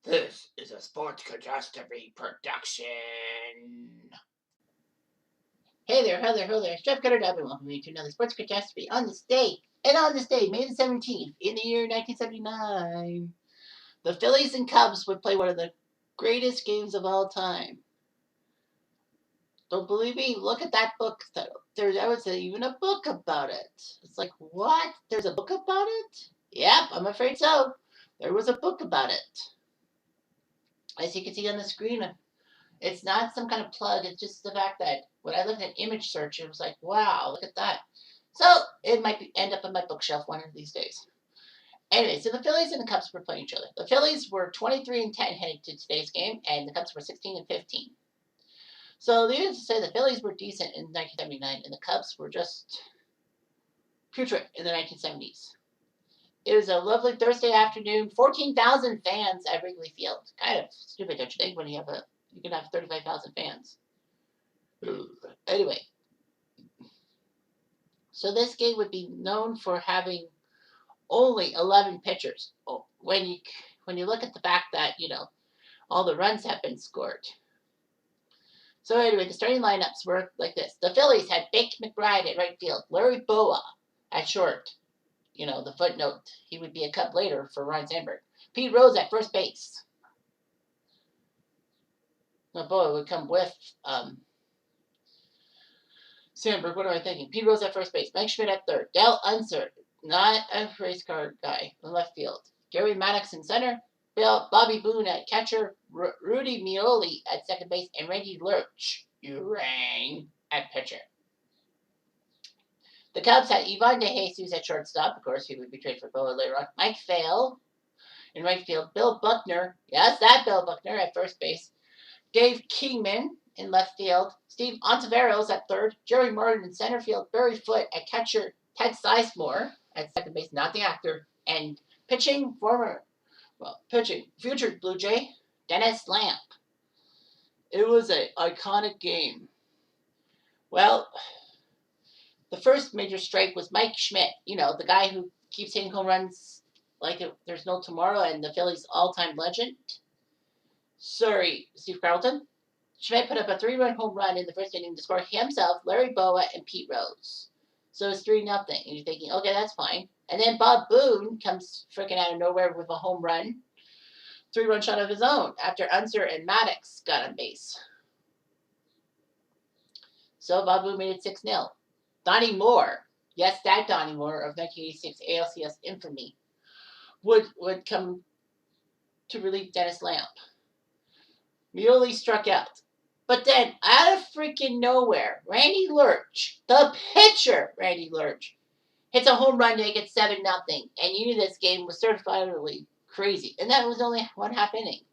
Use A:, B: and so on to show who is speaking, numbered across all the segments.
A: This is a Sports Catastrophe production. Hey there, hello there, hello there. Chef Cutter Dub, and welcome to another Sports Catastrophe on this day. And on this day, May the 17th, in the year 1979, the Phillies and Cubs would play one of the greatest games of all time. Don't believe me? Look at that book title. There's, I would say, even a book about it. It's like, what? There's a book about it? Yep, I'm afraid so. There was a book about it. As you can see on the screen, it's not some kind of plug. It's just the fact that when I looked at image search, it was like, wow, look at that. So it might end up on my bookshelf one of these days. Anyway, so the Phillies and the Cubs were playing each other. The Phillies were 23-10 heading to today's game, and the Cubs were 16-15. So needless to say, the Phillies were decent in 1979, and the Cubs were just putrid in the 1970s. It was a lovely Thursday afternoon. 14,000 fans at Wrigley Field. Kind of stupid, don't you think, when you can have 35,000 fans. Anyway, so this game would be known for having only 11 pitchers. When you look at the fact that all the runs have been scored. So anyway, the starting lineups were like this: the Phillies had Bake McBride at right field, Larry Boa at short. The footnote, he would be a Cub later for Ryan Sandberg. Pete Rose at first base. No, Boa would come with Sandberg. What am I thinking? Pete Rose at first base. Mike Schmidt at third. Dale Unser, not a race car guy, in left field. Gary Maddox in center. Bobby Boone at catcher. Rudy Mioli at second base. And Randy Lurch, at pitcher. The Cubs had Ivan DeJesus at shortstop. Of course, he would be traded for Boa later on. Mike Pfeil in right field. Bill Buckner, yes, that Bill Buckner at first base. Dave Kingman in left field. Steve Ontiveros at third. Jerry Martin in center field. Barry Foote at catcher. Ted Sizemore at second base, not the actor. And pitching, future Blue Jay, Dennis Lamp. It was an iconic game. Well, the first major strike was Mike Schmidt, the guy who keeps hitting home runs like there's no tomorrow, and the Phillies' all-time legend. Sorry, Steve Carlton. Schmidt put up a 3-run home run in the first inning to score himself, Larry Boa, and Pete Rose. So it's 3-0, and you're thinking, okay, that's fine. And then Bob Boone comes freaking out of nowhere with a home run, 3-run shot of his own after Unser and Maddox got on base. So Bob Boone made it 6-0. Donnie Moore, yes, that Donnie Moore of 1986 ALCS infamy, would come to relieve Dennis Lamp. Mioli struck out. But then, out of freaking nowhere, Randy Lurch, the pitcher Randy Lurch, hits a home run to make it 7-0. And you knew this game was certifiably crazy. And that was only 1/2 inning.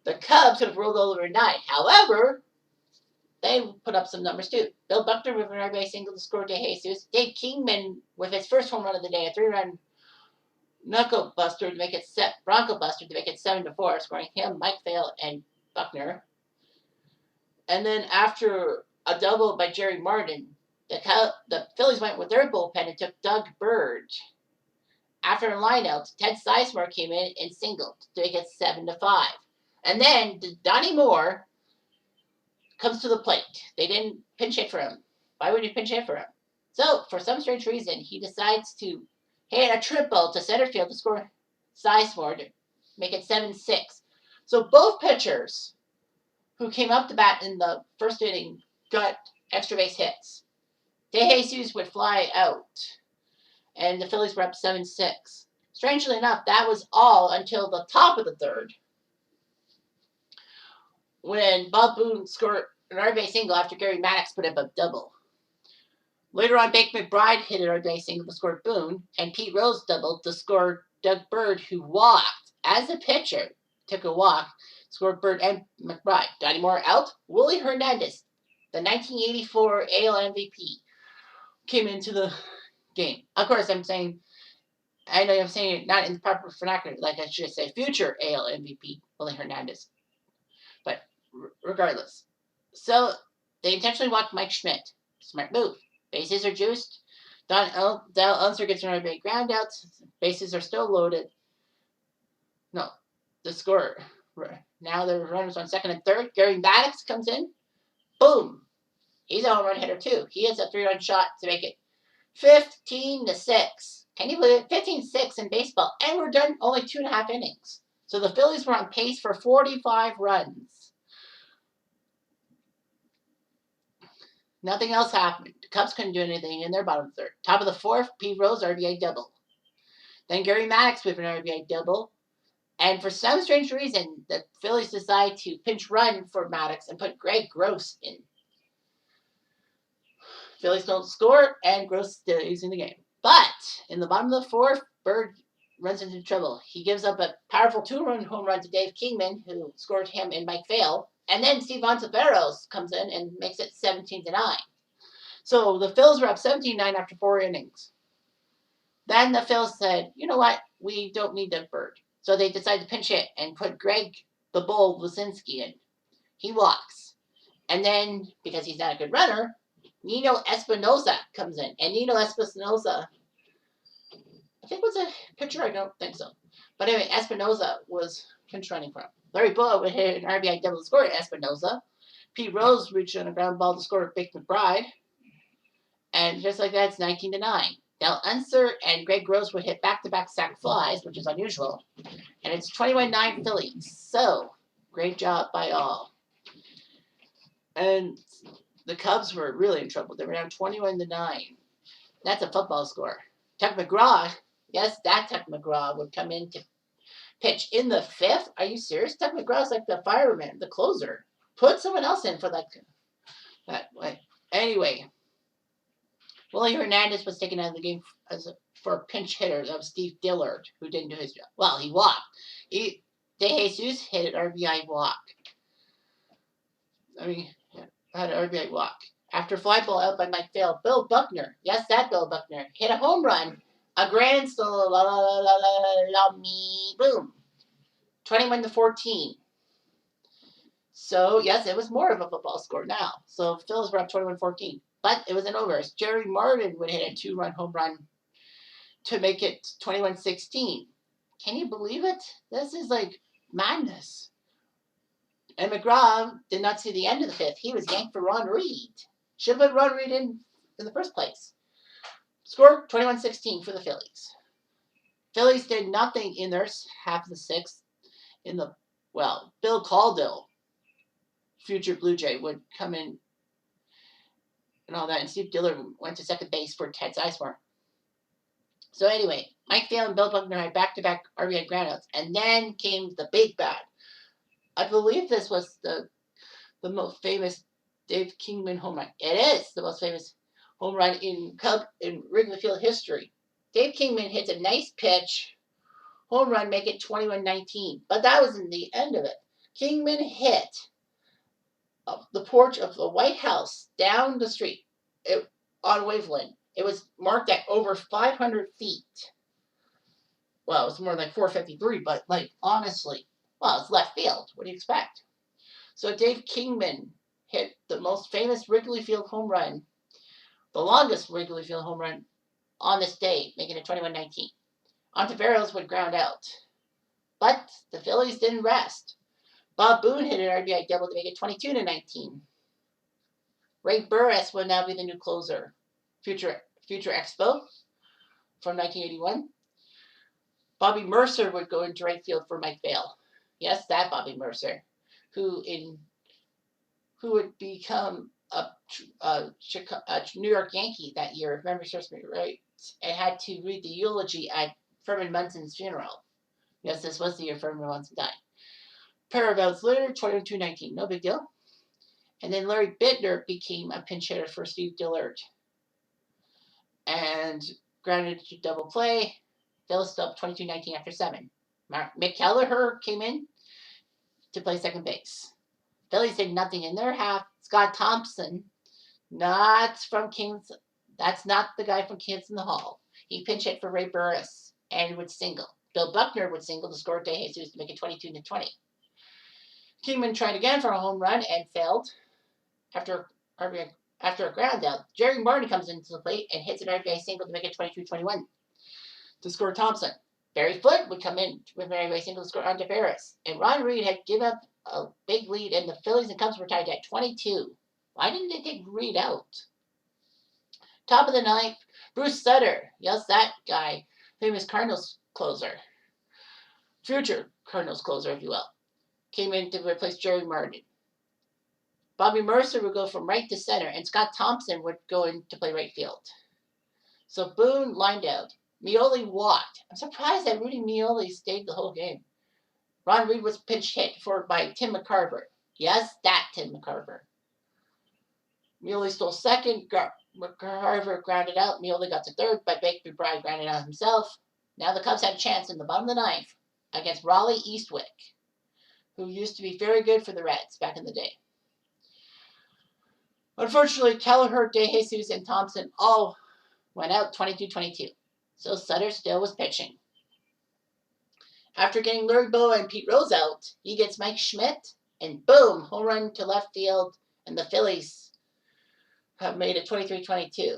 A: The Cubs could have rolled over 9. However, they put up some numbers too. Bill Buckner with an RBI single to score DeJesus. Dave Kingman with his first home run of the day, a 3-run Bronco Buster to make it 7-4, scoring him, Mike Pfeil, and Buckner. And then after a double by Jerry Martin, the Phillies went with their bullpen and took Doug Bird. After a lineout, Ted Sizemore came in and singled to make it 7-5. And then Donnie Moore comes to the plate. They didn't pinch hit for him. Why would you pinch hit for him? So, for some strange reason, he decides to hit a triple to center field to score Sizemore to make it 7-6. So both pitchers who came up to bat in the first inning got extra base hits. DeJesus would fly out, and the Phillies were up 7-6. Strangely enough, that was all until the top of the third, when Bob Boone scored an RBI single after Gary Maddox put up a double. Later on, Bake McBride hit an RBI single to score Boone, and Pete Rose doubled to score Doug Bird, who walked as a pitcher, took a walk, scored Bird and McBride. Donnie Moore out. Willie Hernandez, the 1984 AL MVP, came into the game. Of course, I know I'm saying it not in the proper vernacular, like I should say future AL MVP, Willie Hernandez. But regardless. So they intentionally walked Mike Schmidt. Smart move. Bases are juiced. Dale Unser gets an RBI ground out. Bases are still loaded. No. the score. Now the runners on second and third. Gary Maddox comes in. Boom. He's a home run hitter too. He hits a 3-run shot to make it 15-6. Can you believe it? 15-6 in baseball. And we're done only 2.5 innings. So the Phillies were on pace for 45 runs. Nothing else happened. The Cubs couldn't do anything in their bottom third. Top of the fourth, Pete Rose RBI double. Then Gary Maddox with an RBI double. And for some strange reason, the Phillies decide to pinch run for Maddox and put Greg Gross in. Phillies don't score, and Gross stays in the game. But in the bottom of the fourth, Bird runs into trouble. He gives up a powerful 2-run home run to Dave Kingman, who scored him and Mike Vail. And then Steve Ontiveros comes in and makes it 17-9. So the Phils were up 17-9 after 4 innings. Then the Phils said, you know what? We don't need the Bird. So they decided to pinch hit and put Greg the Bull Wyszynski in. He walks. And then, because he's not a good runner, Nino Espinosa comes in. And Nino Espinosa, I think was a pitcher. I don't think so. But anyway, Espinosa was pinch running for him. Larry Boa would hit an RBI double to score Espinosa. Pete Rose reached on a ground ball to score Big McBride. And just like that, it's 19-9. Dal Unser and Greg Gross would hit back-to-back sac flies, which is unusual. And it's 21-9 Phillies. So, great job by all. And the Cubs were really in trouble. They were down 21-9. That's a football score. Tuck McGraw, yes, that Tuck McGraw would come in to pitch in the 5th. Are you serious? Tuck McGraw's like the fireman, the closer. Put someone else in for that way. Anyway, Willie Hernandez was taken out of the game for a pinch hitter. That was Steve Dillard, who didn't do his job. Well, he walked. De Jesus hit an RBI walk. Had an RBI walk. After fly ball out by Mike Vail, Bill Buckner, yes, that Bill Buckner, hit a home run, a grand slam, boom, 21-14. So, yes, it was more of a football score now. So, Phillies were up 21-14. But it was an over. Jerry Martin would hit a 2-run home run to make it 21-16. Can you believe it? This is like madness. And McGraw did not see the end of the 5th. He was yanked for Ron Reed. Should have put Ron Reed in the first place. Score 21-16 for the Phillies. Phillies did nothing in their half of the 6th. Bill Caldwell, future Blue Jay, would come in and all that. And Steve Dillard went to second base for Ted Sizemore. So anyway, Mike Vail and Bill Buckner had back-to-back RBI groundouts. And then came the big bad. I believe this was the most famous Dave Kingman home run. It is the most famous home run in Wrigley Field history. Dave Kingman hits a nice pitch, home run, make it 21-19. But that wasn't the end of it. Kingman hit the porch of the White House down the street on Waveland. It was marked at over 500 feet. Well, it was more like 453, but honestly, it's left field. What do you expect? So Dave Kingman hit the most famous Wrigley Field home run, the longest Wrigley Field home run on this day, making it 21-19. Ontiveros would ground out. But the Phillies didn't rest. Bob Boone hit an RBI double to make it 22-19. Ray Burris will now be the new closer. Future Expo from 1981. Bobby Mercer would go into right field for Mike Vail. Yes, that Bobby Mercer, who would become a New York Yankee that year, if memory serves me right, and had to read the eulogy at Furman Munson's funeral. Yes, this was the year Furman Munson died. Parabels later, 22-19, no big deal. And then Larry Bittner became a pinch hitter for Steve Dillard and grounded to double play. Phillies still up 22-19 after 7. Mick Kelleher came in to play second base. Phillies did nothing in their half. Scott Thompson, that's not the guy from Kids in the Hall. He pinch hit for Ray Burris and would single. Bill Buckner would single to score De Jesus to make it 22-20. Kingman tried again for a home run and failed after a ground out. Jerry Martin comes into the plate and hits an RBI single to make it 22-21 to score Thompson. Barry Foote would come in with Mary Racing to score on Tavares. And Ron Reed had given up a big lead, and the Phillies and Cubs were tied at 22. Why didn't they take Reed out? Top of the ninth, Bruce Sutter. Yes, that guy. Famous Cardinals closer. Future Cardinals closer, if you will. Came in to replace Jerry Martin. Bobby Mercer would go from right to center, and Scott Thompson would go in to play right field. So Boone lined out. Meoli walked. I'm surprised that Rudy Meoli stayed the whole game. Ron Reed was pinch hit for by Tim McCarver. Yes, that Tim McCarver. Meoli stole second. McCarver grounded out. Meoli got to third, but Baker McBride grounded out himself. Now the Cubs had a chance in the bottom of the ninth against Raleigh Eastwick, who used to be very good for the Reds back in the day. Unfortunately, Kelleher, DeJesus, and Thompson all went out 22-22. So Sutter still was pitching. After getting Larry Bowa and Pete Rose out, he gets Mike Schmidt, and boom, home run to left field, and the Phillies have made it 23-22.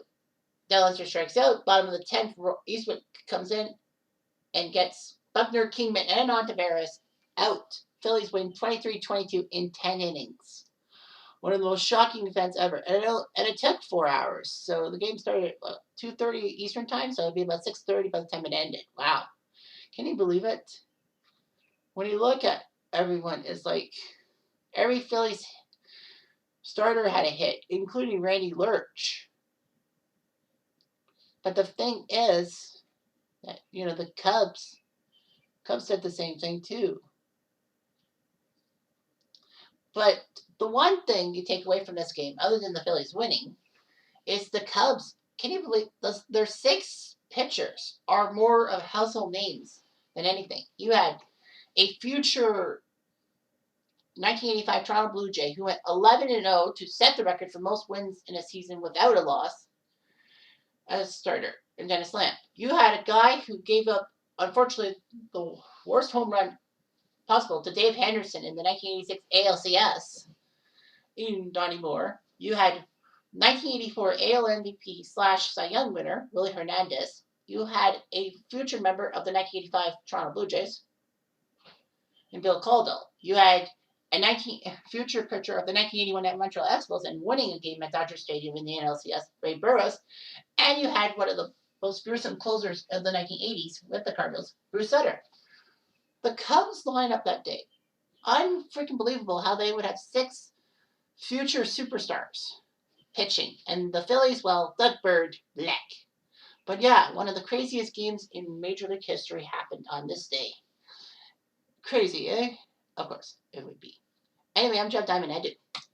A: Dellinger strikes out. Bottom of the 10th, Eastwood comes in and gets Buckner, Kingman, and Tavares out. Phillies win 23-22 in 10 innings. One of the most shocking events ever. And it took 4 hours. So the game started at 2:30 Eastern time, so it would be about 6:30 by the time it ended. Wow. Can you believe it? When you look at everyone, it's like every Phillies starter had a hit, including Randy Lurch. But the thing is that, the Cubs did the same thing too. But the one thing you take away from this game, other than the Phillies winning, is the Cubs. Can you believe their 6 pitchers are more of household names than anything? You had a future 1985 Toronto Blue Jay who went 11-0 to set the record for most wins in a season without a loss as a starter, in Dennis Lamb. You had a guy who gave up, unfortunately, the worst home run possible to Dave Henderson in the 1986 ALCS in Donnie Moore. You had 1984 AL MVP / Cy Young winner, Willie Hernandez. You had a future member of the 1985 Toronto Blue Jays, and Bill Caldwell. You had a future pitcher of the 1981 Montreal Expos and winning a game at Dodger Stadium in the NLCS, Ray Burroughs. And you had one of the most fearsome closers of the 1980s with the Cardinals, Bruce Sutter. The Cubs lineup that day, unfreaking believable how they would have 6 future superstars pitching. And the Phillies, well, Doug Bird, blech. But yeah, one of the craziest games in Major League history happened on this day. Crazy, eh? Of course, it would be. Anyway, I'm Jeff Diamond. I do.